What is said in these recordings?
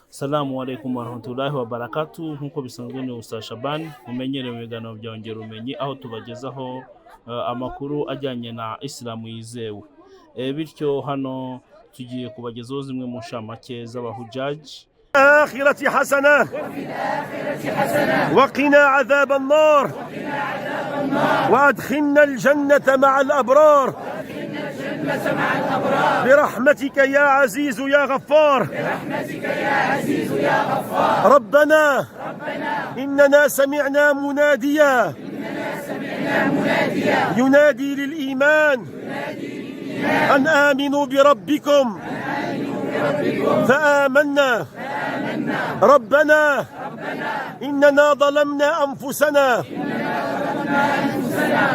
Assalamu alaikum warahmatullahi wabarakatuh. Nkuko bisanzwe ni Ustaz Shaban umenyereye mu biganiro bya Ongera Ubumenyi, aho tubagezaho amakuru ajyanye na Islam yizewe. Bityo hano tugiye kubagezaho zimwe mu nshamake z'abahujaji. الآخرة حسنة وقنا عذاب النار وأدخلنا الجنة مع الأبرار برحمتك يا عزيز يا غفار. ربنا إننا سمعنا مناديا ينادي للإيمان أن آمنوا بربكم فآمنا. ربنا إننا ظلمنا أنفسنا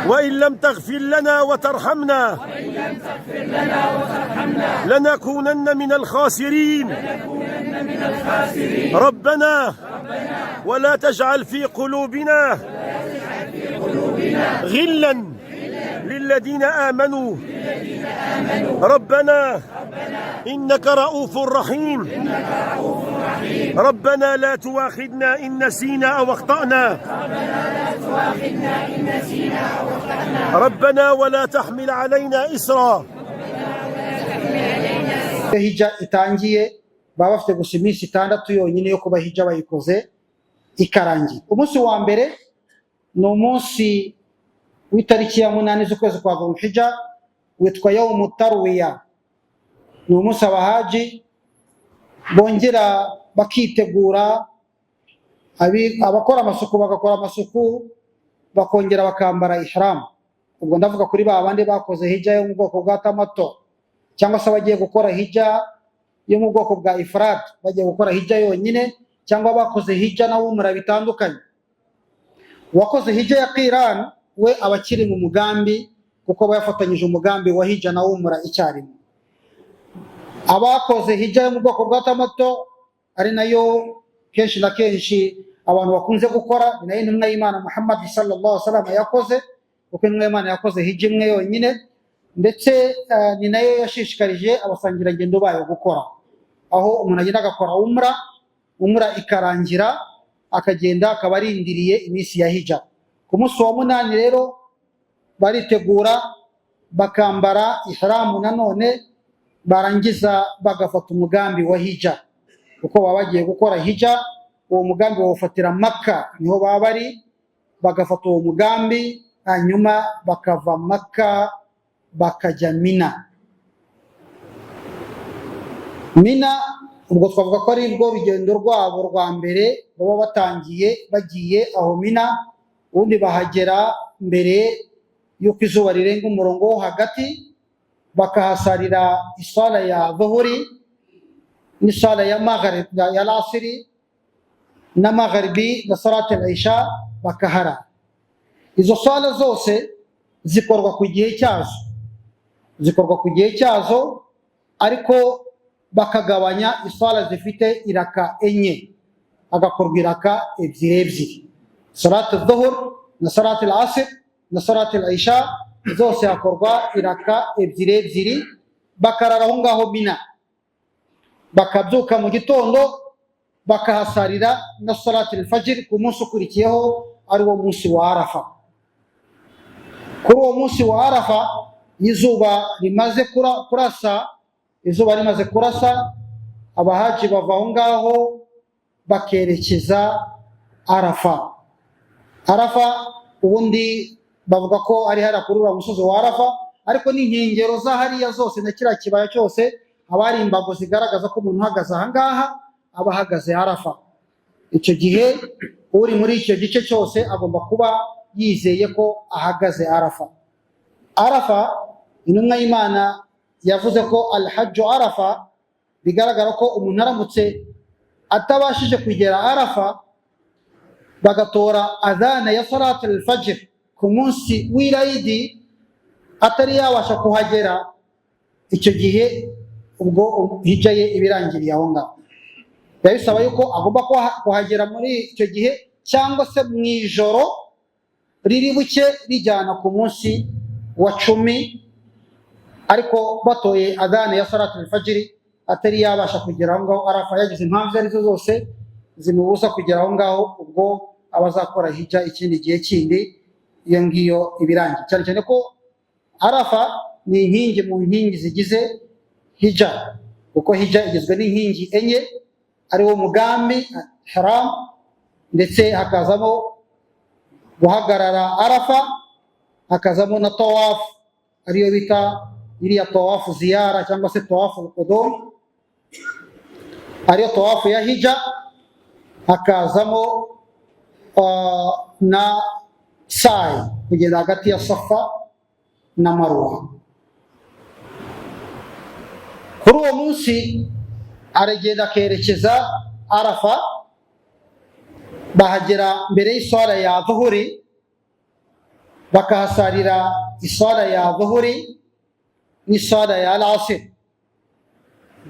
وإن لم تغفر لنا وترحمنا لنكونن من الخاسرين. ربنا ولا تجعل في قلوبنا غلا للذين آمنوا ربنا إنك رؤوف رحيم. ربنا لا تؤاخذنا إن نسينا أو أخطأنا ربنا ولا تحمل علينا إسرا. hija itangiye baba bafite gusa iminsi 6 yonyine yo kuba hija bayikoze ikarangiye. Umunsi wa mbere ni umunsi w'itariki ya 8 z'ukwezi kwa Dhulhijja witwa Yawmu Tarwiya. Ni umunsi abahaji bongera bakitegura, abakora amasuku bagakora amasuku, bakongera bakambara ihram. Ubwo ndavuga kuri babandi bakoze hija yo mu bwoko bwa tamato, cyangwa se bagiye gukora hija yo mu bwoko bwa ifrat, bagiye gukora hija yonyine, cyangwa bakoze hija na umra bitandukanye. Wakoze hija ya qiran we abakiri mu mugambi, kuko bayafatanyije umugambi wa hija na umra icyarimwe. Abakoze hija yo mu bwoko bwa tamato ari nayo kenshi na kenshi abantu bakunze gukora, ni nayo intumwa y'Imana Muhammad sallallahu alaihi wasallam yakoze, kuko intumwa y'Imana yakoze hija imwe yonyine, ndetse ni nayo yashishikarije abasangirangendo bayo gukora. Aho umuntu agenda agakora umra ikarangira, akagenda akabarindiriye iminsi ya hija. Ku munsi wa 8 rero baritegura bakambara ihramu, nanone barangiza bagafata umugambi wa hija, kuko baba bagiye gukora hija. Uwo mugambi bawufatira Makka, niho baba bari, bagafata uwo mugambi, hanyuma bakava Makka bakajya Mina. Mina ubwo twavuga ko ari rwo rugendo rwabo rwa mbere baba batangiye bagiye aho Mina. Ubundi bahagera mbere yuko izuba rirenga umurongo wo hagati, bakahasarira isala ya dhuhuri n'isala ya maghrib ya lasiri na maghribi na salati al-isha bakahara. Izo sala zose zikorwa ku gihe cyazo, ariko bakagabanya isala zifite iraka enye, agakorwa iraka ebyiri. Salati al-dhuhur na salati al-asr na salati al-isha zose hakorwa iraka ebyiri, bakarara aho ngaho Mina, bakabyuka mu gitondo bakahasarira na salati al-fajr ku munsi ukurikiyeho, ari wo munsi wa Arafa. Kuri uwo munsi wa Arafa izuba rimaze kurasa, abahaji bava aho ngaho bakerekeza Arafa. Ubundi bavuga ko ari hari kuri uwo musozi wa Arafa, ariko n'inkengero za hariya zose na kiriya kibaya cyose haba hari imbago zigaragaza ko umuntu uhagaze aha ngaha aba ahagaze Arafa. Icyo gihe uri muri icyo gice cyose agomba kuba yizeye ko ahagaze Arafa. Intumwa y'Imana yavuze ko al-hajju Arafa, bigaragara ko umuntu aramutse atabashije kugera Arafa, bagatora adhana ya salati al-fajr ku munsi w'Eid atari yabasha kuhagera, icyo gihe ubwo hija ye ibirangiriye aho ngaho. Bisaba yuko agomba kuhagera muri icyo gihe, cyangwa se mu ijoro riri buke rijyana ku munsi wa 10, ariko batoye adhana ya salati al-fajr atari yabasha kugera aho ngaho Arafa, yagize impamvu izo arizo zose zimubuza kugera aho ngaho, ubwo abazakora hija ikindi gihe kindi iyo ngiyo ibirangiye. Cyane cyane ko Arafa ni inkingi mu nkingi zigize hija, kuko hija igizwe n'inkingi enye, ariwo mugambi haram, ndetse hakazamo guhagarara Arafa, hakazamo na tawafu ariyo bita iriya tawafu ziyara cyangwa se tawafu qudum, ariyo tawafu ya hija, hakazamo na sa'i, kugenda hagati ya Safa na Marwa. Kuri uwo munsi aragenda akerekeza Arafa, bahagera mbere y'iswala ya dhuhuri, bakahasarira iswala ya dhuhuri n'iswala ya al-asr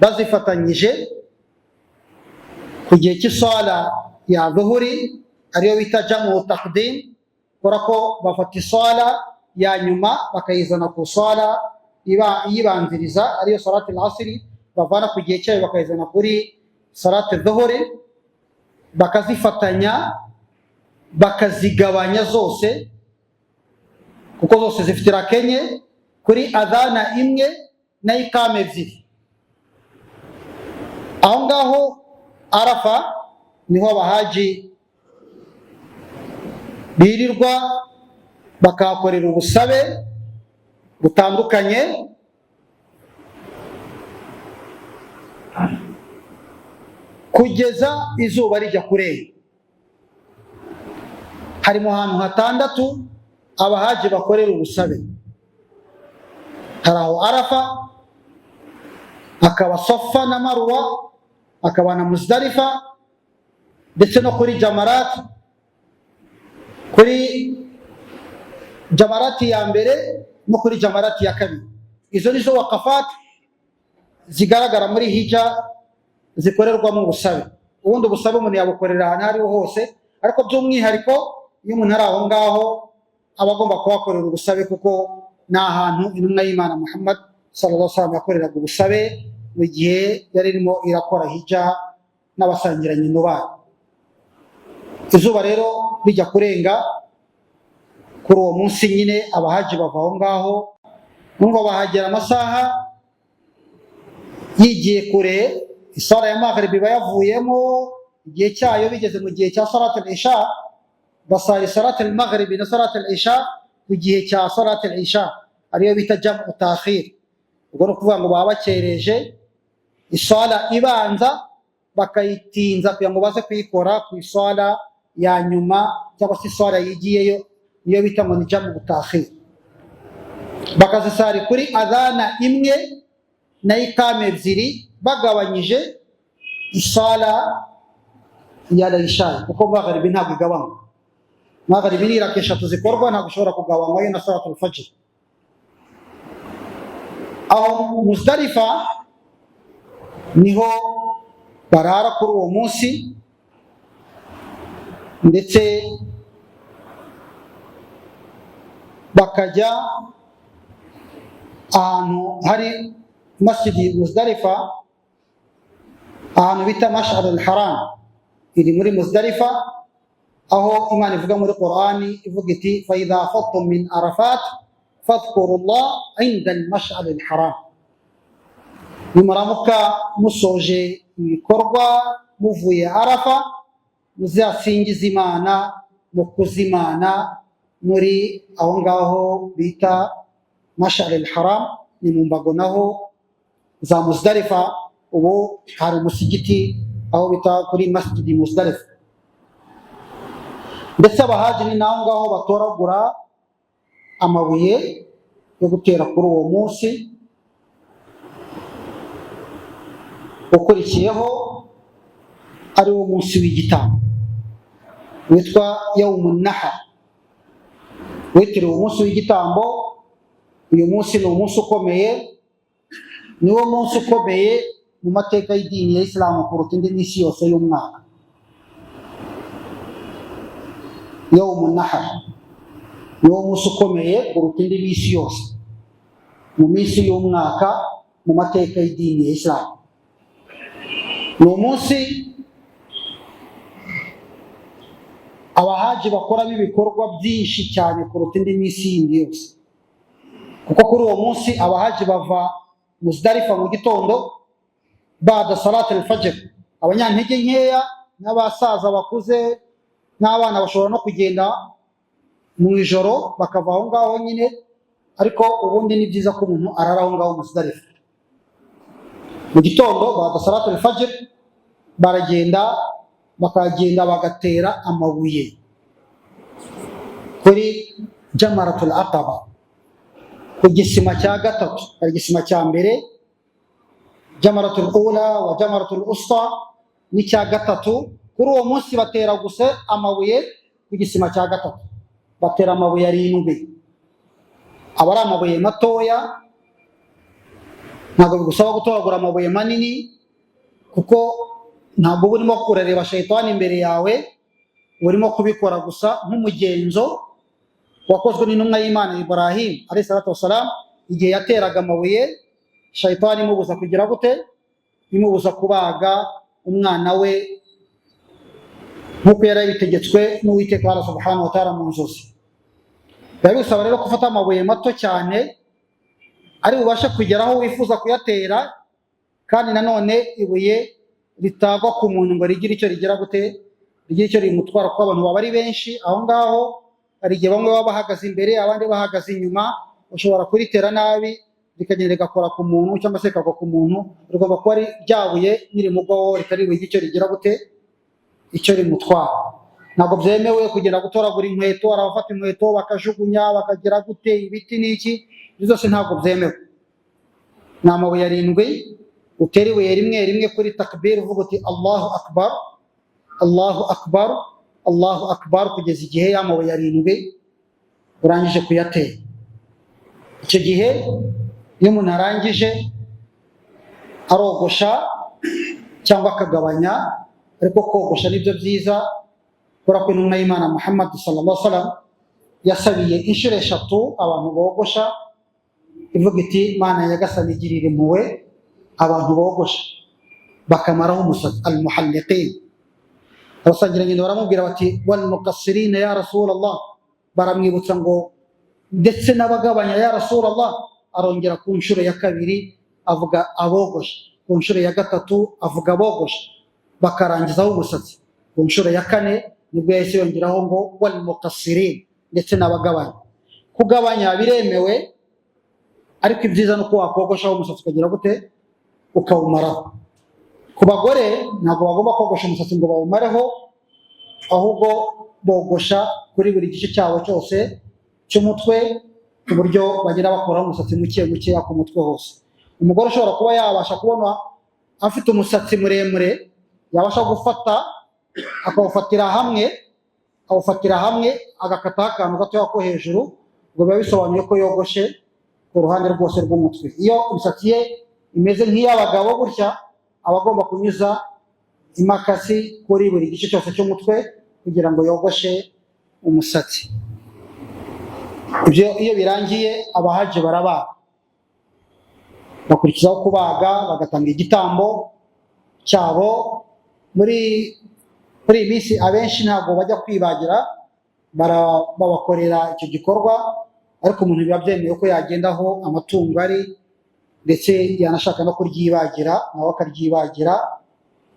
bazifatanyije ku gihe cy'iswala ya dhuhuri, ariyo bita jamu taqdim, kubera ko bafata iswala ya nyuma bakayizana ku swala iyibanziriza ariyo salati al-asr, bavana ku gihe cyayo bakayizana kuri salati dhuhuri, bakazifatanya bakazigabanya zose, kuko zose zifite rakenye kuri adhana imwe na ikame ebyiri. Aho ngaho Arafa niho abahaji birirwa bakahakorera ubusabe butandukanye, kugeza izuba rijya kurenga. Hari mu hantu hatandatu abahaji bakorera ubusabe. Hari aho Arafa, hakaba Safa na Marwa, hakaba na Muzdalifa, ndetse no kuri Jamarat. Kuri Jamarati ya mbere no kuri Jamarati ya kabiri. Izo nizo wakafat zigaragara muri hija zikorerwamo ubusabe. Ubundi ubusabe umuntu yabukorera ahantu ariho hose, ariko by'umwihariko iyo umuntu ari aho ngaho aba agomba kuhakorera ubusabe, kuko ni ahantu intumwa y'Imana Muhammad sallallahu alaihi wasallam yakoreraga ubusabe mu gihe yari irimo irakora hija n'abasangiranye n'ubara. Izuba rero bijya kurenga kuri uwo munsi nyine abahaji bava aho ngaho, nubwo bahagera amasaha yigiye kure, isara ya Maghrib iba yavuyemo, igihe cyayo bigeze mu gihe cya salat al-isha, basari salat al-Maghrib na salat al-isha ku gihe cya salat al-isha, ariyo bita jam'u ta'khir. Ubwo no kuvuga ngo baba bakereje isala ibanza bakayitinza kugira ngo baze kuyikora ku isala ya nyuma, cyangwa se isala yigiyeyo, niyo bita ngo ni jam'u ta'khir. Bakazisari kuri adhana imwe na ikame ebyiri, bagabanyije isala ya al-isha, kuko Maghrib ntabwo igabanywa. Maghrib ni raka eshatu zikorwa, ntabwo ushobora kugabanywayo na salatul fajr. Aho Muzdalifa niho barara kuri uwo munsi, ndetse bakajya ahantu hari masjidi Muzdalifa, ahantu bita Mash'ar al-Haram, iri muri Muzdalifa, aho Imana ivuga muri Qur'ani ivuga iti fa idha afattum min Arafat fadhkurullah inda al-Mash'ar al-Haram. Nimuramuka musoje ibikorwa muvuye Arafa, muzasingiza Imana, mukuza Imana muri aho ngaho bita Mash'ar al-Haram, ni mu mbago naho za Muzdalifa. Ubu hari umusigiti aho bita kuri Masjidi Muzdalifa, ndetse abahaji ni naho ngaho batoragura amabuye yo gutera kuri uwo munsi. Ukurikiyeho ari wo munsi w'igitambo witwa Yawmun Nahar, witiriwe umunsi w'igitambo. Uyu munsi ni umunsi ukomeye, niwo munsi ukomeye mu mateka y'idini ya Islam kuruta indi minsi yose y'umwaka. Yawmun Nahar niwo munsi ukomeye kuruta indi minsi yose mu minsi y'umwaka mu mateka y'idini ya Islam. ni umunsi abahaji bakoramo ibikorwa byinshi cyane kuruta indi minsi yindi yose, kuko kuri uwo munsi abahaji bava Muzdalifa mu gitondo bada salat al-fajr. Abanyantege nkeya n'abasaza bakuze n'abana bashobora no kugenda mu ijoro bakava aho ngaho nyine, ariko ubundi ni byiza ko umuntu arara aho ngaho Muzdalifa mu gitondo bada salat al-fajr. Baragenda bagatera amabuye kuri Jamaratul Aqaba, ku gisima cya gatatu. Ari gisima cya mbere Jamaratul Ula wa Jamaratul Usta n'icya gatatu. Kuri uwo munsi batera gusa amabuye ku gisima cya gatatu, batera amabuye 7. aba ari amabuye matoya, ntabwo bigusaba gutoragura amabuye manini, kuko ntabwo urimo kurareba shayitani imbere yawe, urimo kubikora gusa nk'umugenzo wakozwe n'intumwa y'Imana Ibrahim alayhi salatu wassalam. Igihe yateraga amabuye, shayitani imubuza kugira gute, imubuza kubaga umwana we nk'uko yari bitegetswe n'Uwiteka Allah subhanahu wa ta'ala mu nzozi. Biba bisaba rero gufata amabuye mato cyane ari bubashe kugera aho wifuza kuyatera, kandi nanone ibuye ritagwa ku muntu ngo rigire icyo rigira gute, rigire icyo rimutwara, kuko abantu baba ari benshi aho ngaho. Hari igihe bamwe baba bahagaze imbere, abandi bahagaze inyuma, ushobora kuritera nabi rikagenda rigakora ku muntu cyangwa se rikagwa ku muntu. Rigomba kuba ari ryabuye nirimugwaho ritari bugire icyo rigira gute, icyo rimutwara. Ntabwo byemewe kugenda gutoragura inkweto, arabafata inkweto bakajugunya bakagira gute, ibiti n'iki, ibyo byose ntabwo byemewe. Ni amabuye 7, utera ibuye rimwe kuri takbir, uvuga uti Allahu akbar, Allahu akbar, Allahu akbar, kugeza igihe y'amabuye 7 urangije kuyatera. Icyo gihe iyo umuntu arangije arogosha cyangwa akagabanya, ariko kogosha nibyo byiza, kubera ko intumwa y'Imana Muhammad sallallahu alaihi wasallam yasabiye inshuro 3 abantu bogosha, ivuga iti Mana yagasani igirire impuhwe abantu bogosha bakamaraho umusatsi, al-muhalliqin. Abasangira ngendo baramubwira bati wal muqassirin ya Rasulullah, baramwibutsa ngo ndetse n'abagabanya ya Rasulullah. Arongera ku nshuro ya 2 avuga abogosha, ku nshuro ya 3 avuga abogosha, bakarangizaho umusatsi. Ku nshuro ya 4 nibwo yahise yongeraho ngo wal muqassirin, ndetse n'abagabanya. Kugabanya biremewe, ariko ibyiza nuko wakogoshaho umusatsi ukagira gute, ukawumaraho. Ku bagore ntabwo bagomba kogosha umusatsi ngo bawumareho, ahubwo bogosha kuri buri gice cyabo cyose cy'umutwe, ku buryo bagira bakora umusatsi muke ku mutwe hose. Umugore ushobora kuba yabasha kubona afite umusatsi muremure, yabasha gufata akawufatira hamwe agakataho akantu gatoya ko hejuru, ngo biba bisobanuye ko yogoshe ku ruhande rwose rw'umutwe. Iyo imisatsi ye imeze nk'iy'abagabo gutya, aba agomba kunyuza imakasi kuri buri gice cyose cy'umutwe kugira ngo yogoshe umusatsi. Ibyo iyo birangiye abahaji barabaga, bakurikizaho kubaga, bagatanga igitambo cyabo. Muri iyi minsi abenshi ntabwo bajya kwibagira, babakorera icyo gikorwa, ariko umuntu biba byemewe ko yagendaho amatungo ari, ndetse yanashaka no kuryibagira nawe akaryibagira.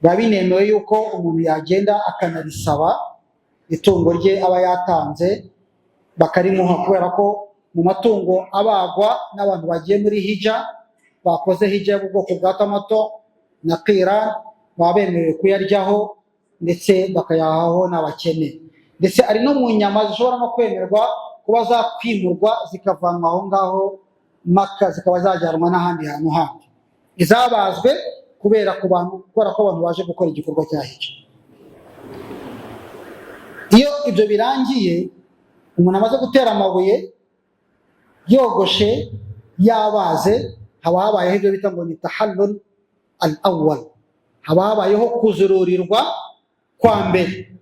Biba binemewe yuko umuntu yagenda akanarisaba itungo rye aba yatanze bakarimuha, kubera ko mu matungo abagwa n'abantu bagiye muri hija, bakoze hija y'ubwoko bwa tamato na qiran, baba bemerewe kuyaryaho ndetse bakayahaho n'abakene. Ndetse ari no mu nyama zishobora no kwemerwa kuba zakwimurwa zikavanwa aho ngaho Maka, zikaba zajyanwa n'ahandi hantu handi. Izabazwe kubera ko abantu baje gukora igikorwa cya hija. Iyo ibyo birangiye, umuntu amaze gutera amabuye yogoshe yabaze, haba habayeho ibyo bita ngo ni tahallul al-awwal, haba habayeho kuzururirwa kwa mbere.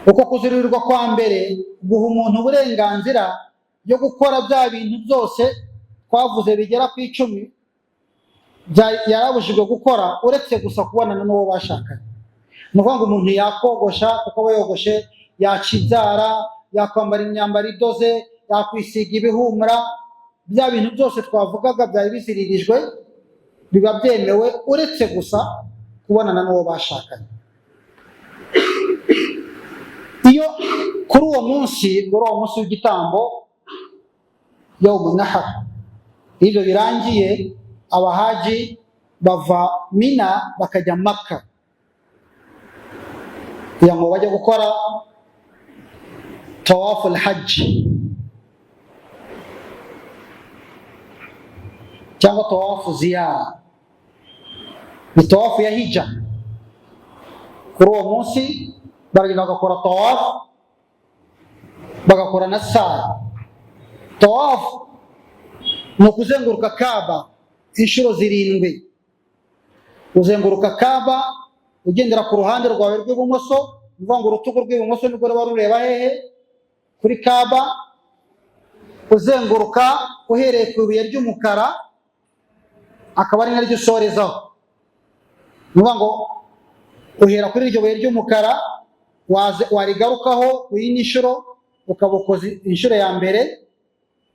Uko kuzururirwa kwa mbere guha umuntu uburenganzira yo gukora bya bintu byose twavuze bigera ku 10 yarabujijwe gukora uretse gusa kubonana n'uwo bashakanye. Ni ukuvuga ngo umuntu yakogosha kuko aba yogoshe, yakibyara, yakwambara imyambaro idoze, yakwisiga ibihumura, bya bintu byose twavugaga byari biziririjwe biba byemewe uretse gusa kubonana n'uwo bashakanye. Iyo kuri uwo munsi w'igitambo yawmu nahar, ibyo birangiye, abahaji bava Mina bakajya Makka kugira ngo bajye gukora tawaful hajj cyangwa tawafu ziyara. Ni tawafu ya hija. Kuri uwo munsi baragenda bagakora tawafu, bagakora na sa'i. Tawafu ni ukuzenguruka Kaaba inshuro 7. Uzenguruka Kaaba ugendera ku ruhande rwawe rw'ibumoso, uvuga ngo urutugu rw'ibumoso nibwo ruba rureba hehe? Kuri Kaaba. Uzenguruka uhereye ku ibuye ry'umukara, akaba ari naryo usorezaho. Nuvuga ngo uhera kuri iryo buye ry'umukara, warigarukaho uyindi nshuro, ukabukoza inshuro ya mbere,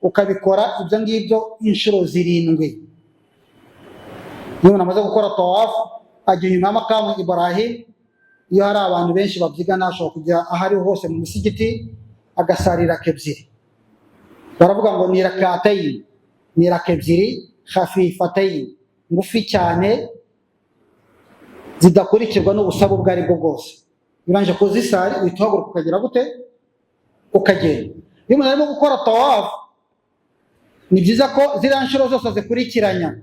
ukabikora ibyo ngibyo inshuro 7. Niba namaze gukora tawafu, ajya inyuma y'amakamu Ibrahim. Iyo hari abantu benshi babyigana, ashobora kujya ahari hose mu musigiti agasarira kebyiri. Baravuga ngo ni rakatayi, ni rakebyiri khafifatayi, ngufi cyane, zidakurikirwa n'ubusabu ubwo ari bwo bwose. Biranje kuzisari uhitahaguruka ukagera gute? Ukagenda. Iyo umuntu arimo gukora tawafu, ni byiza ko ziriya nshuro zose zikurikiranya,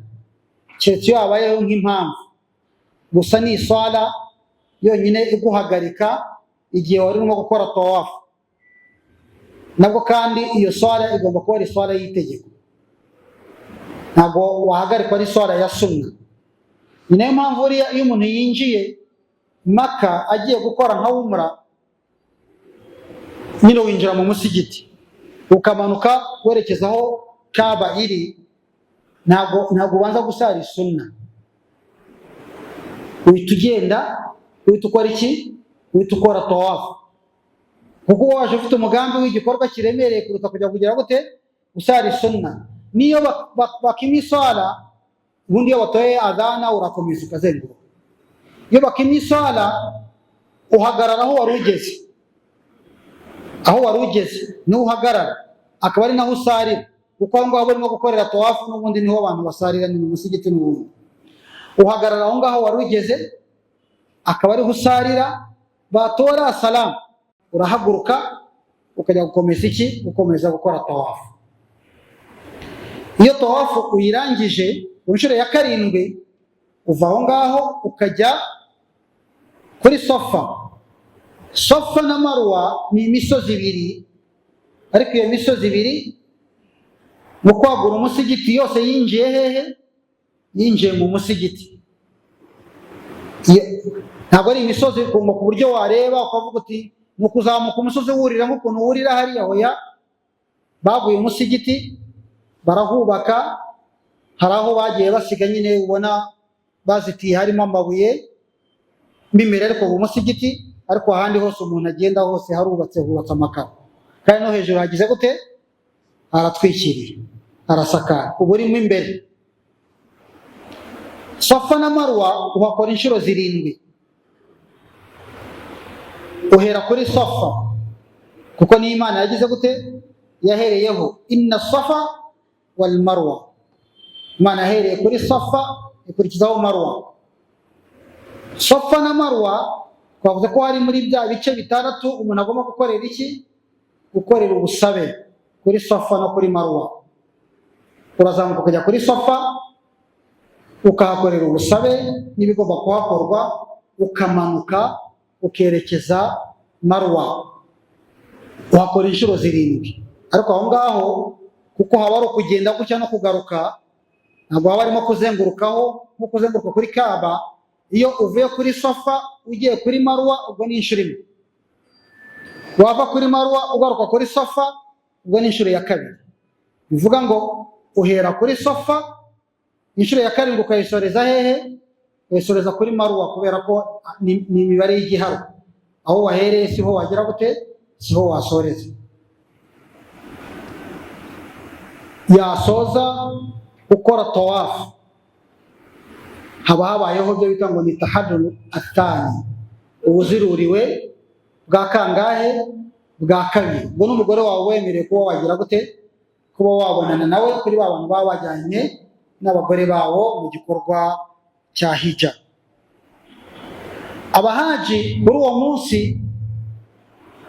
keretse iyo habayeho nk'impamvu. Gusa ni iswala yonyine iguhagarika igihe wari urimo gukora tawafu. Nabwo kandi iyo swala igomba kuba ari swala y'itegeko, ntabwo wahagarikwa ari swala ya sunna. Ni nayo mpamvu iyo umuntu yinjiye Maka agiye gukora nka umra, nyine winjira mu musigiti ukamanuka werekeza aho Kaaba iri, ntabwo ubanza gusara sunna. Uhita ugenda, uhita ukora iki? Uhita ukora tawafu, kuko waje ufite umugambi w'igikorwa kiremereye kuruta kujya kugira gute? Usara sunna. Niyo bakimye swala, ubundi iyo batoye adhana urakomeza ukazenguruka. Iyo bakimye swala uhagarara aho wari ugeze, aho wari ugeze niho uhagarara, akaba ari naho usarira, kuko aho ngaho barimo gukorera tawafu n'ubundi niho abantu basarira, ni mu musigiti n'ubundi. Uhagarara aho ngaho wari ugeze, akaba ariho usarira. Batora salamu, urahaguruka ukajya gukomeza iki? Gukomeza gukora tawafu. Iyo tawafu uyirangije ku nshuro ya 7, uva aho ngaho ukajya kuri Safa. Safa na Marwa ni imisozi 2, ariko iyo misozi 2 mu kwagura umusigiti yose yinjiye hehe? Yinjiye mu musigiti. Ntabwo ari imisozi ku buryo wareba ukavuga uti mu kuzamuka umusozi wurira nk'ukuntu wurira hariya. Hoya, baguye umusigiti barahubaka, hari aho bagiye basiga nyine ubona bazitiye harimo amabuye mimere, ariko mu musigiti, ariko ahandi hose umuntu agenda hose hubatse amakaro, kandi no hejuru hagize gute? Haratwikiriye, harasakara, ubu urimo imbere. Safa na Marwa uhakora inshuro 7. Uhera kuri Safa, kuko ni Imana yagize gute? Yahereyeho inna Safa wal Marwa. Imana yahereye kuri Safa ikurikizaho Marwa. Safa na Marwa twavuze ko hari muri bya bice 6 umuntu agomba gukorera iki? Gukorera ubusabe kuri Safa no kuri Marwa. Urazamuka ukajya kuri Safa ukahakorera ubusabe n'ibigomba kuhakorwa, ukamanuka ukerekeza Marwa, uhakora inshuro 7. Ariko aho ngaho kuko haba ari ukugenda gutya no kugaruka, ntabwo haba harimo kuzengurukaho nko kuzenguruka kuri Kaaba. Iyo uvuye kuri Safa ugiye kuri Marwa, ubwo ni inshuro 1. Wava kuri Marwa ugaruka kuri Safa, ubwo ni inshuro ya 2. Bivuga ngo uhera kuri Safa inshuro ya karindwi ukayisoreza hehe? Uyisoreza kuri Marwa, kubera ko ni imibare y'igiharo. Aho wahereye siho wagira gute, siho wasoreza. Yasoza ukora tawafu, haba habayeho byo bita ngo ni tahallul athani, ubuziruriwe bwa kangahe? Bwa kabiri. Ubwo n'umugore wawe wemerewe kuba wagira gute, kuba wabonana nawe kuri ba bantu baba bajyanye n'abagore bawo mu gikorwa cya hija. Abahaji kuri uwo munsi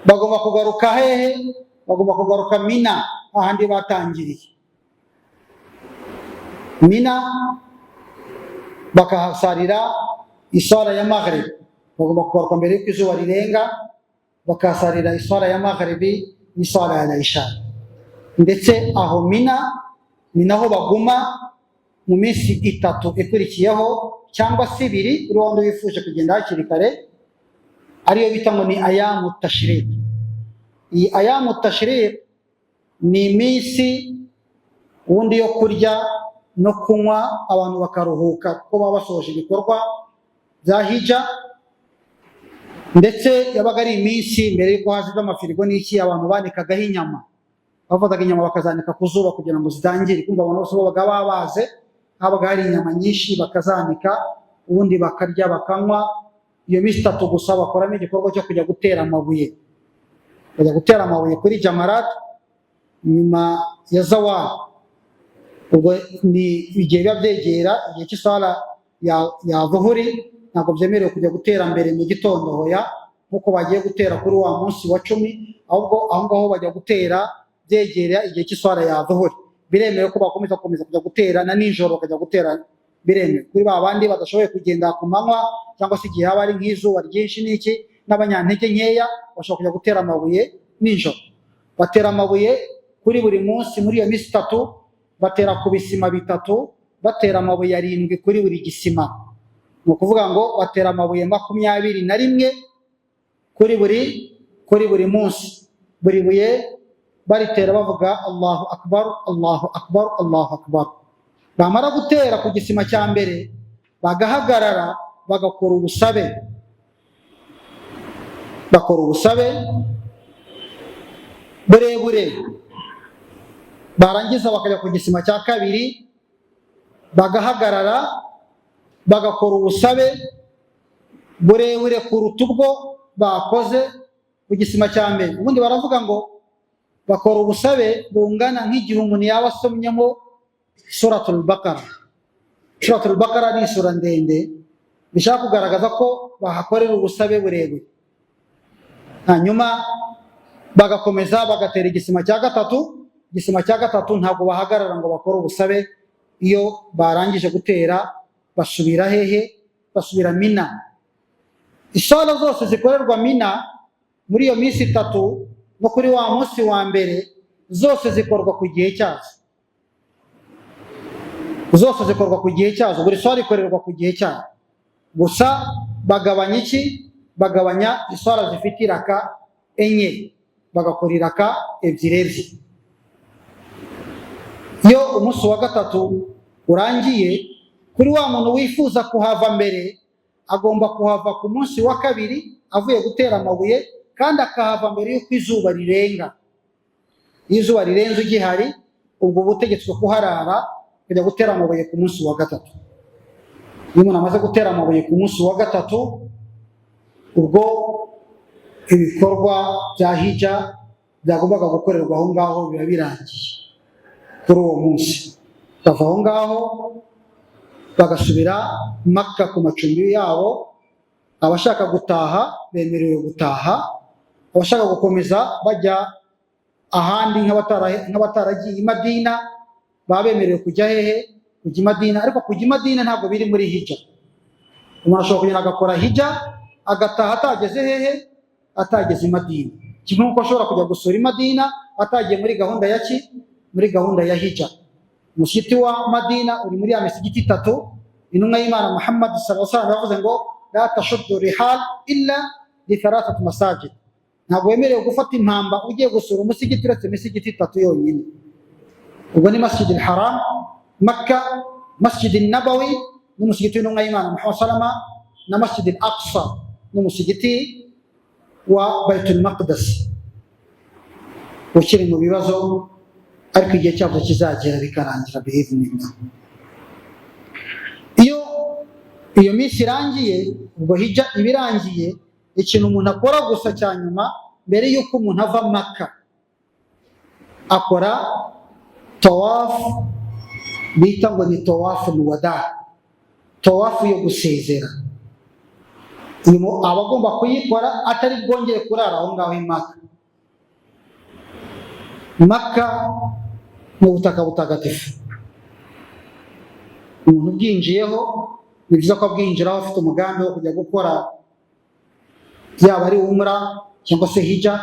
bagomba kugaruka hehe? Bagomba kugaruka Mina, ahandi batangiriye. Mina bakahasarira iswala ya Maghrib, bagomba kugaruka mbere y'uko izuba rirenga, bakahasarira iswala ya Maghrib n'iswala ya Isha. Ndetse aho Mina ni naho baguma mu minsi 3 ikurikiyeho cyangwa se 2, uri wanda wifuje kugenda hakiri kare, ariyo bita ngo ni ayamu tashriq. Iyi ayamu tashriq ni iminsi ubundi yo kurya no kunywa, abantu bakaruhuka kuko baba basoje ibikorwa bya hija. Ndetse yabaga ari iminsi mbere y'uko haza amafirigo n'iki, abantu banikagaho inyama, bafataga inyama bakazanika ku zuba kugira ngo zitangire. Kumva abantu bose babaga babaze, habaga hari inyama nyinshi bakazanika, ubundi bakarya bakanywa. Iyo minsi 3 gusa bakoramo igikorwa cyo kujya gutera amabuye, bajya gutera amabuye kuri Jamarat nyuma ya Zawal. Ubwo ni igihe biba byegera igihe cy'isala ya Dhuhuri, ntabwo byemerewe kujya gutera mbere mu gitondo hoya, nkuko bagiye gutera kuri wa munsi wa 10, ahubwo aho ngaho bajya gutera byegera igihe cy'isala ya Dhuhuri. Biremewe ko bakomeza kujya gutera na nijoro, bakajya gutera biremewe. Kuri ba bandi badashoboye kugenda ku manywa cyangwa se igihe haba ari nk'izuba ryinshi n'iki, n'abanyantege nkeya, bashobora kujya gutera amabuye nijoro. Batera amabuye kuri buri munsi muri iyo minsi 3, batera ku bisima 3, batera amabuye 7 kuri buri gisima. Ni ukuvuga ngo batera amabuye 21 kuri buri munsi. Buri buye baritera bavuga Allahu akbar, Allahu akbar, Allahu akbar. Bamara gutera ku gisima cya mbere, bagahagarara bagakora ubusabe, bakora ubusabe burebure. Barangiza bakajya ku gisima cya kabiri, bagahagarara bagakora ubusabe burebure kuruta ubwo bakoze ku gisima cya mbere. Ubundi baravuga ngo bakora ubusabe bungana nk'igihe umuntu yaba asomyemo suratul Baqara. Suratul Baqara ni sura ndende, bishaka kugaragaza ko bahakorera ubusabe burebure. Hanyuma bagakomeza bagatera igisima cya gatatu. Igisima cya gatatu ntabwo bahagarara ngo bakore ubusabe. Iyo barangije gutera basubira hehe? Basubira Mina. Isala zose zikorerwa Mina muri iyo minsi 3 no kuri wa munsi wa mbere, zose zikorwa ku gihe cyazo. Zose zikorwa ku gihe cyazo, buri swala ikorerwa ku gihe cyazo. Gusa bagabanya iki? Bagabanya iswala zifite iraka 4, bagakora iraka 2. Iyo umunsi wa 3 urangiye, kuri wa muntu wifuza kuhava mbere, agomba kuhava ku munsi wa 2 avuye gutera amabuye, kandi akahava mbere y'uko izuba rirenga. Iyo izuba rirenze ugihari, ubwo butegetswe kuharara kujya gutera amabuye ku munsi wa 3. Iyo umuntu amaze gutera amabuye ku munsi wa 3, ubwo ibikorwa bya hija byagombaga gukorerwa aho ngaho biba birangiye kuri uwo munsi. Bava aho ngaho bagasubira Makka ku macumbi yabo. Abashaka gutaha bemerewe gutaha, abashaka gukomeza bajya ahandi nk'abataragiye i Madina baba bemerewe kujya hehe? Kujya i Madina. Ariko kujya i Madina ntabwo biri muri hija. Umuntu ashobora kugenda agakora hija agataha atageze hehe? Atageze i Madina. Kimwe nk'uko ashobora kujya gusura i Madina atagiye muri gahunda ya ki? Muri gahunda ya hija. Mushiti wa Madina uri muri ya misigiti 3. Intumwa y'Imana Muhammad sallallahu alaihi wasallam yavuze ngo la tashuddu rihal illa li 3 masajid. Ntabwo wemerewe gufata impamba ugiye gusura umusigiti uretse imisigiti 3 yonyine. Ubwo ni Masjid al-Haram, Makka, Masjid Nabawi n'umusigiti w'intumwa y'Imana Muhammad salama, na Masjid Al-Aqsa n'umusigiti wa Baitul Maqdis ukiri mu bibazo, ariko igihe cyabyo kizagera bikarangira bi'idhnillah. Iyo minsi irangiye, ubwo hijja ibirangiye, ikintu umuntu akora gusa cya nyuma mbere y'uko umuntu ava Makka, akora tawafu bita ngo ni tawafu wada, tawafu yo gusezera. Aba agomba kuyikora atari bwongere kurara aho ngaho i Makka. Makka mu butaka butagatifu, umuntu bwinjiyeho ni byiza ko abwinjiraho afite umugambi wo kujya gukora, yaba ari umra cyangwa se hijja,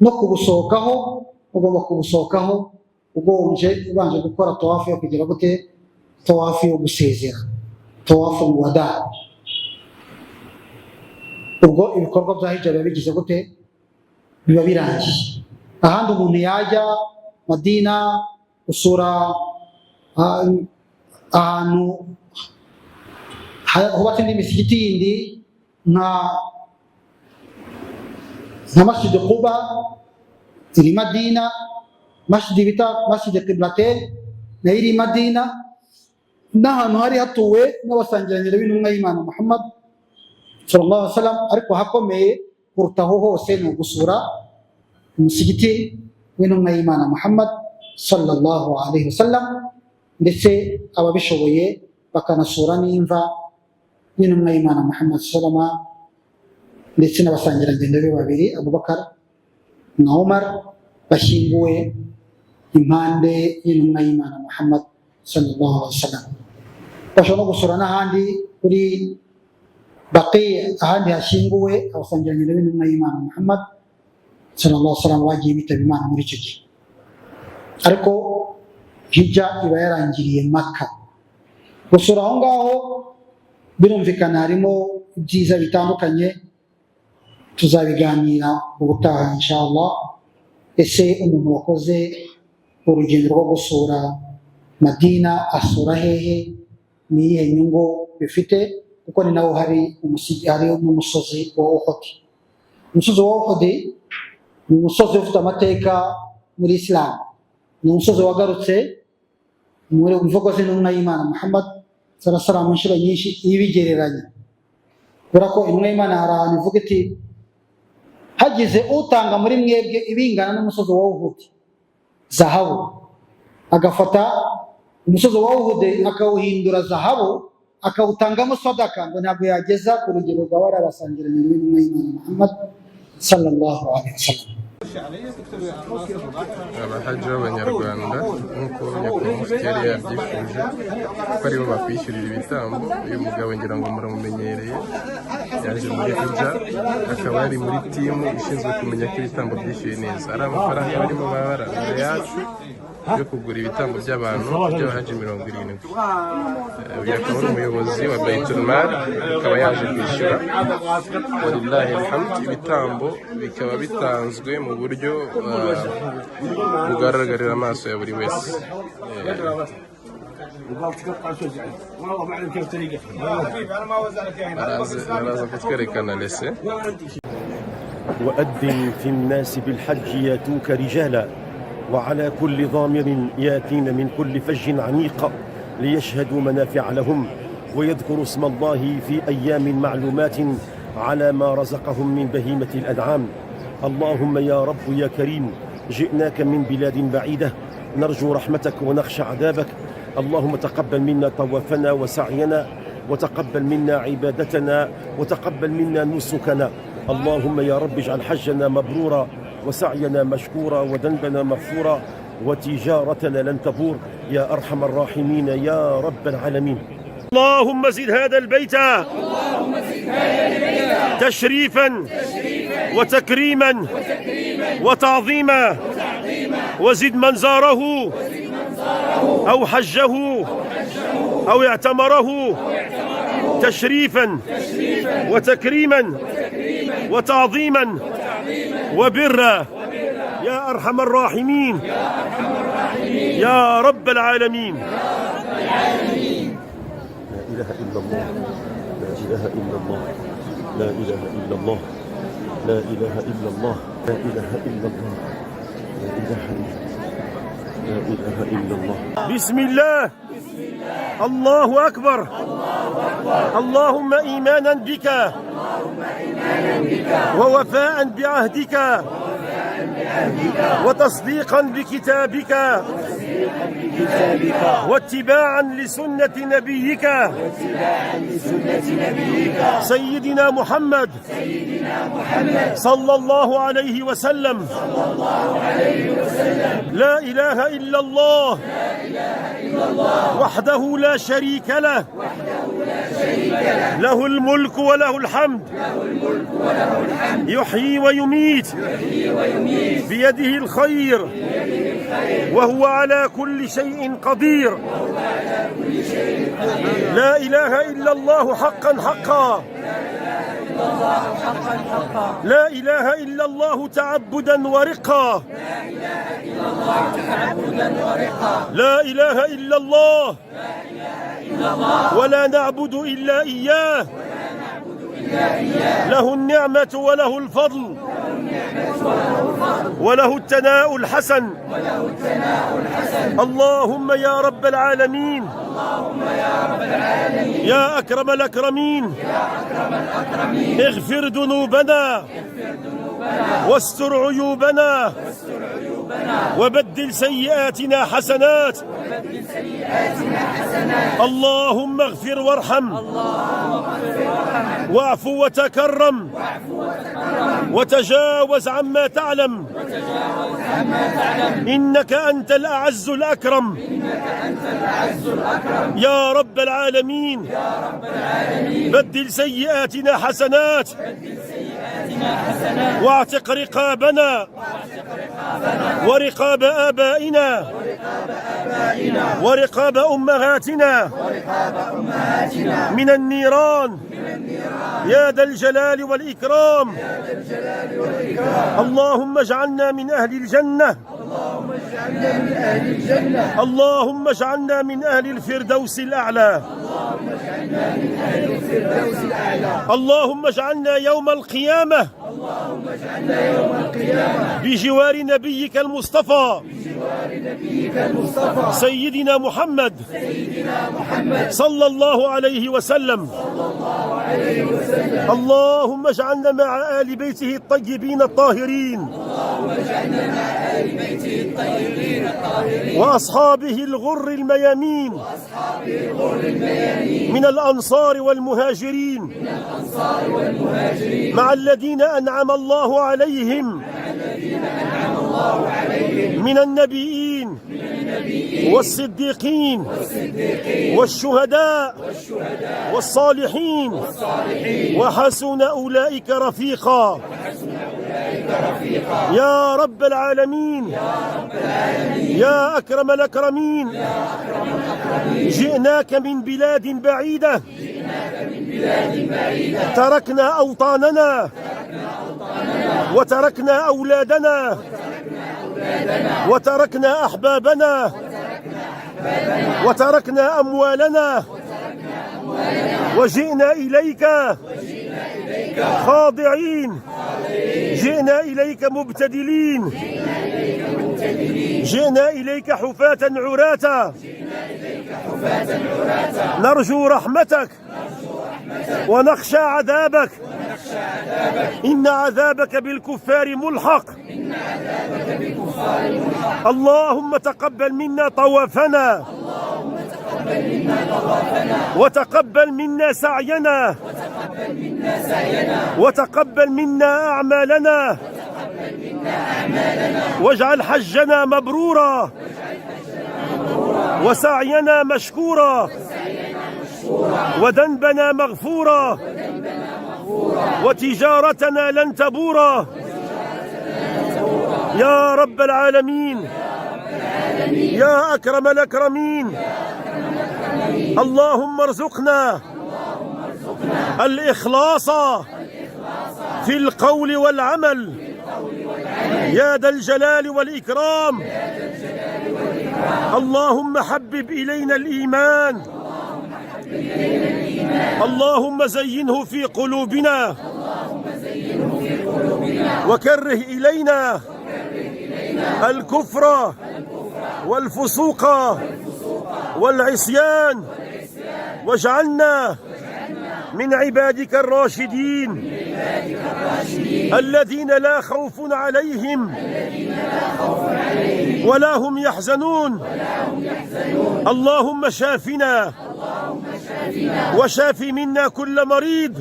no kubusohokaho ugomba kubusohokaho ubanje gukora tawafu yo kugira gute, tawafu yo gusezera, tawafu wada. Ubwo ibikorwa bya hijja biba bigize gute, biba birangiye. Ahandi umuntu yajya Madina usura ahantu hubatse indi misigiti yindi nka Masjid Quba iri Madina, Masjid bita Masjid Qiblatain na iri Madina, n'ahantu hari hatuwe n'abasangirangendo b'intumwa y'Imana Muhammad sallallahu alaihi wasallam. Ariko hakomeye kurutaho hose ni ugusura umusigiti w'intumwa y'Imana Muhammad sallallahu alaihi wasallam, ndetse ababishoboye bakanasura n'imva y'intumwa y'Imana Muhammad sallallahu, ndetse n'abasangirangendo be babiri Abubakar na Umar bashyinguwe impande y'intumwa y'Imana Muhammad sallallahu alaihi wasallam. Bashobora no gusura n'ahandi kuri Baqi, ahandi hashyinguwe abasangirangendo b'intumwa y'Imana Muhammad sallallahu alaihi wasallam bagiye bitaba Imana muri icyo gihe. Ariko hijja iba yarangiriye Makka. Gusura aho ngaho birumvikana harimo ibyiza bitandukanye, tuzabiganira ubutaha inshallah. Ese umuntu wakoze urugendo rwo gusura Madina asura hehe, ni iyihe nyungu bifite? Kuko ni naho hari n'umusozi wa Uhud. Umusozi wa Uhud ni umusozi ufite amateka muri Islam, ni umusozi wagarutse muri mvugo z'intumwa y'Imana Muhammad sallallahu alaihi wasallam inshuro nyinshi ibigereranya, kubera ko intumwa y'Imana hari ahantu ivuga iti hagize utanga muri mwebwe ibingana n'umusozi wa Uhud zahabu, agafata umusozi wa Uhud akawuhindura zahabu akawutangamo sadaka, ngo ntabwo yageza ku rugero rwa bari abasangirangendo b'intumwa y'Imana Muhammad sallallahu alaihi wasallam. Abahaji b'Abanyarwanda nk'uko nyakubahwa mufti yari yabyifuje ko aribo bakwishyurira ibitambo, uyu mugabo ngira ngo muramumenyereye, yaje muri hijja, akaba yari muri timu ishinzwe kumenya ko ibitambo byishyuye neza. Ari amafaranga barimo barabara yacu yo kugura ibitambo by'abantu by'abahaji 70. Uyu akaba ari umuyobozi wa Baitul Mal, akaba yaje kwishyura. Wallahi alhamd, ibitambo bikaba bitanzwe mu buryo bugaragarira amaso ya buri wese. Baraza kutwerekana lese. وأذن في الناس بالحج ياتوك رجالا وعلى كل ضامر ياتين من كل فج عميق ليشهدوا منافع لهم ويذكروا اسم الله في أيام معلومات على ما رزقهم من بهيمة الأنعام. اللهم يا رب يا كريم، جئناك من بلاد بعيدة نرجو رحمتك ونخشى عذابك. اللهم تقبل منا طوافنا وسعينا، وتقبل منا عبادتنا، وتقبل منا نسكنا. اللهم يا رب اجعل حجنا مبرورا وسعينا مشكورا وذنبنا مغفورا وتجارتنا لن تبور يا أرحم الراحمين يا رب العالمين. اللهم زد هذا البيت تشريفا وتكريما وتعظيما، وزد من زاره أو حجه أو اعتمره تشريفا وتكريما وتعظيما وبرا يا أرحم الراحمين يا رب العالمين. لا إله إلا الله لا إله إلا الله لا إله إلا الله لا إله إلا الله لا إله إلا الله لا إله إلا الله لا إله إلا الله. بسم الله الله أكبر اللهم إيمانا بك ووفاء بعهدك وتصديقا بكتابك واتباعا لسنة نبيك سيدنا محمد صلى الله عليه وسلم. لا إله إلا الله وحده لا شريك له له الملك وله الحمد يحيي ويميت بيده الخير وهو على كل شيء قدير. لا إله إلا الله حقا حقا لا إله إلا الله تعبدا ورقا لا إله إلا الله ولا نعبد إلا إياه له النعمة وله الفضل وله الثناء الحسن. اللهم يا رب العالمين يا أكرم الأكرمين اغفر ذنوبنا واستر عيوبنا وبدل سيئاتنا حسنات. اللهم اغفر وارحم واعف وتكرم وتجاوز عما تعلم إنك أنت الأعز الأكرم يا رب العالمين. بدل سيئاتنا حسنات واعتق رقابنا ورقاب آبائنا ورقاب أمهاتنا من النيران يا ذا الجلال والإكرام. اللهم اجعلنا من أهل الجنة اللهم اجعلنا من أهل الفردوس الأعلى. اللهم اجعلنا يوم القيامة بجوار نبيك المصطفى سيدنا محمد صلى الله عليه وسلم. اللهم اجعلنا مع آل بيته الطيبين الطاهرين وأصحابه الغر الميامين من الأنصار والمهاجرين مع الذين أنعم الله عليهم من النبيين والصديقين والشهداء والصالحين وحسن أولئك رفيقا. يا رب العالمين يا أكرم الأكرمين جئناك من بلاد بعيدة تركنا أوطاننا وتركنا أولادنا وتركنا أحبابنا وتركنا أموالنا وجئنا إليك خاضعين جئنا إليك مبتدلين جئنا إليك حفاة عراة نرجو رحمتك ونخشى عذابك إن عذابك بالكفار ملحق. اللهم تقبل منا طوافنا وتقبل منا سعينا وتقبل منا أعمالنا واجعل حجنا مبرورا وسعينا مشكورا وذنبنا مغفورا وتجارتنا لن تبورا يا رب العالمين يا أكرم الأكرمين. اللهم ارزقنا الإخلاص في القول والعمل يا ذا الجلال والإكرام. اللهم حبب إلينا الإيمان اللهم زينه في قلوبنا وكره إلينا الكفر والفسوق والعصيان واجعلنا من عبادك الراشدين الذين لا خوف عليهم ولا هم يحزنون اللهم شافنا وشاف منا كل مريض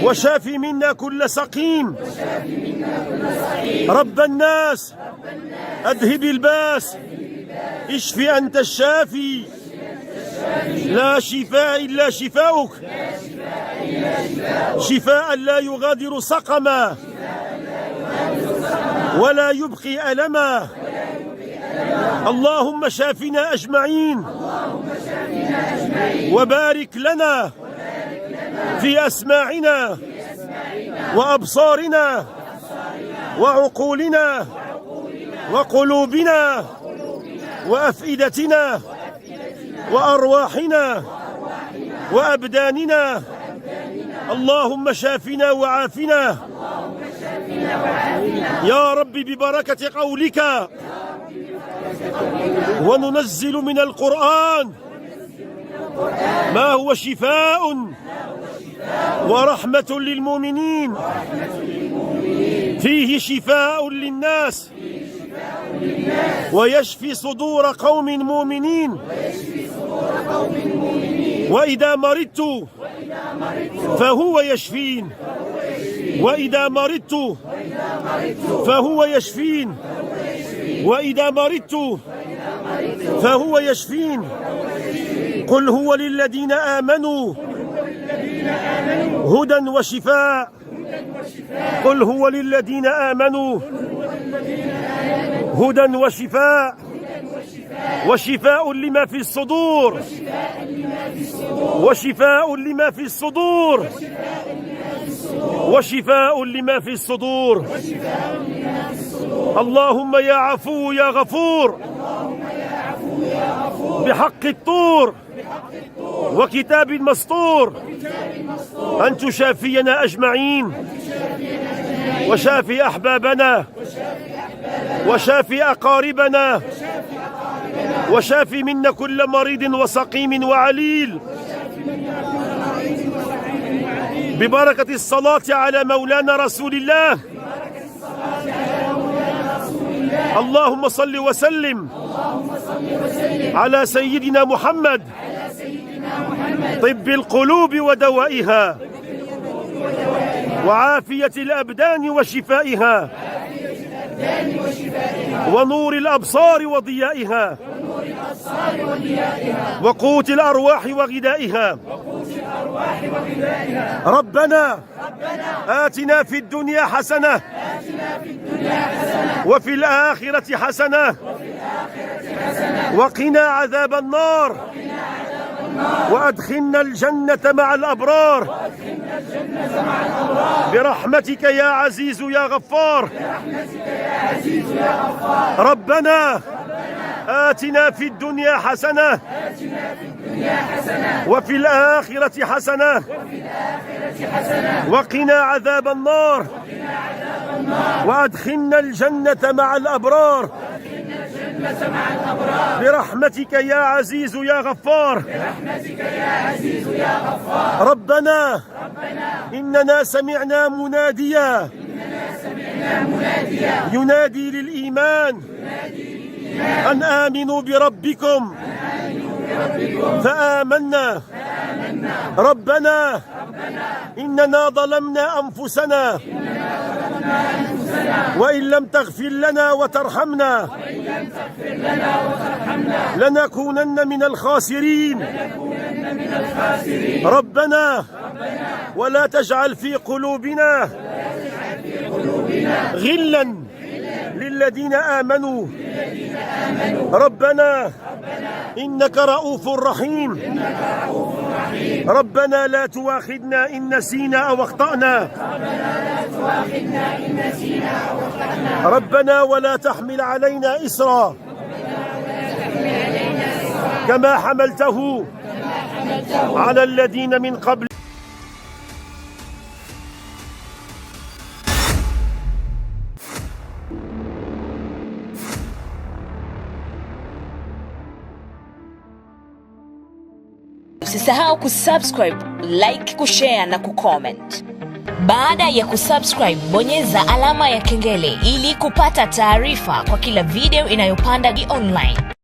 وشاف منا كل سقيم رب الناس أذهب الباس اشف أنت الشافي لا شفاء إلا شفاؤك شفاء لا يغادر سقما ولا يبقي ألما اللهم شافنا أجمعين وبارك لنا في أسماعنا وأبصارنا وعقولنا وقلوبنا وأفئدتنا وأرواحنا وأبداننا اللهم شافنا وعافنا يا رب ببركة قولك وننزل من القرآن ما هو شفاء ورحمة للمؤمنين فيه شفاء للناس ويشفي صدور قوم مؤمنين وإذا مرضت فهو يشفين وإذا مرضت فهو يشفين وإذا مرضت فهو يشفين قل هو للذين آمنوا هدى وشفاء قل هو للذين آمنوا هدى وشفاء وشفاء لما في الصدور وشفاء لما في الصدور وشفاء لما في الصدور اللهم يا عفو يا غفور بحق الطور وكتاب مسطور أن تشافينا أجمعين وشافي أحبابنا وشافي أقاربنا وشافي منا كل مريض وسقيم وعليل ببركة الصلاة على مولانا رسول الله اللهم صل وسلم على سيدنا محمد طب القلوب ودوائها وعافية الأبدان وشفائها ونور الأبصار وضيائها وقوت الأرواح وغذائها ربنا آتنا في الدنيا حسنة وفي الآخرة حسنة وقنا عذاب النار وأدخلنا الجنة مع الأبرار برحمتك يا عزيز يا غفار ربنا آتنا في الدنيا حسنة وفي الآخرة حسنة وقنا عذاب النار وأدخلنا الجنة مع الأبرار برحمتك يا عزيز يا غفار ربنا إننا سمعنا مناديا ينادي للإيمان أن آمنوا بربكم فآمنا ربنا إننا ظلمنا أنفسنا وإن لم تغفر لنا وترحمنا لنكونن من الخاسرين ربنا ولا تجعل في قلوبنا غلا للذين آمنوا ربنا إنك رؤوف رحيم ربنا لا تؤاخذنا إن نسينا أو أخطأنا ربنا ولا تحمل علينا إصرا كما حملته على الذين من قبل. Usisahau kusubscribe, like, kushare na kucomment. Baada ya kusubscribe, bonyeza alama ya kengele ili kupata taarifa kwa kila video inayopanda online.